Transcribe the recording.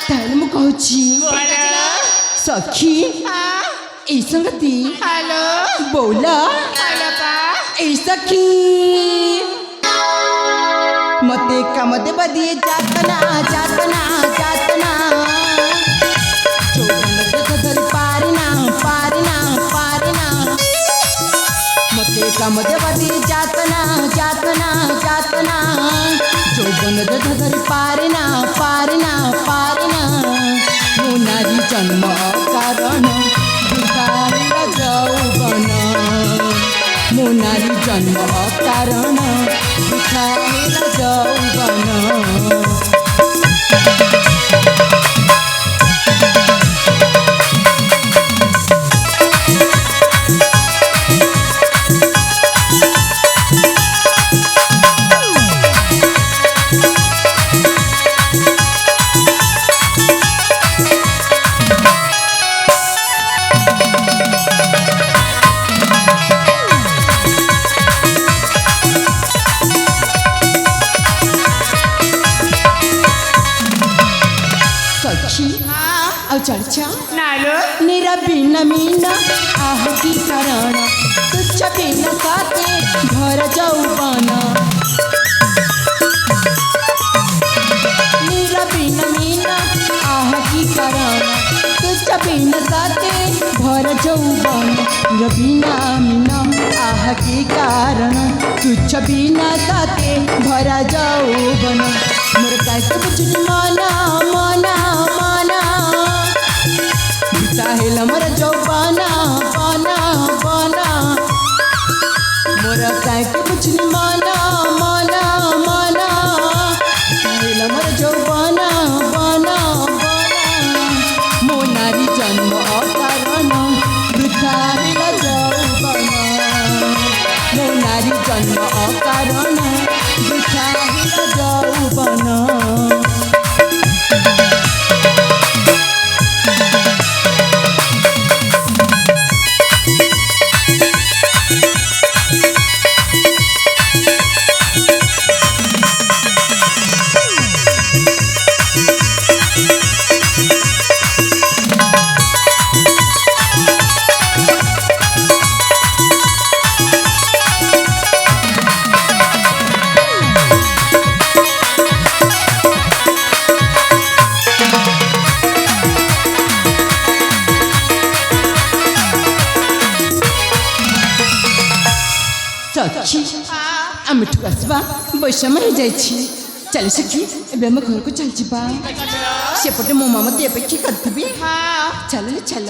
ତାହେଲେ ମୁଁ କହୁଛି ସଖୀ ଏଇ ସଂଗତି ବୋଉଲା ଏଇ ସଖୀ ମତେ କାମ ଦେବା ଦିଏ ଯାତନା ଯାତନା ଯାତନା ଧରି ପାରିନା ପାରିନା ପାରିନା ମତେ କାମ ଦେବା ଦିଏ ଯାତନା ଯାତନା ଯାତନା ଯୌବନ ଧରି ପାରିନା ପାରିନା ପାରିନା ମୋ ନାରୀ ଜନ୍ମ କାରଣ ବୃଥା ଯୌବନ ମୋ ନାରୀ ଜନ୍ମ କାରଣ ବୃଥା ଯୌବନ चर्चा मेरा बिना मीना आह की कारण तुच्छ बिना साथे घर यौवन मेरा बिना मीना आह की कारण तुच्छ बिना साथे घर यौवन बिना मीना आह की कारण तुच्छ बिना साथे घर यौवन मोर कैसे बुझनी मना मना मना चाहेला मोर जौबाना बाना बाना मोर काहे बुझनी माना माना माना चाहेला मोर जौबाना बाना बाना मो नारी जन्म कारण वृथा जौबन मो नारी जन्म कारण वृथा जौबन सखी आम आसवा बैषम हो जाए चल सखी ए घर को चल जा सेपटे मो मामा ते अपेक्षा करी चल चल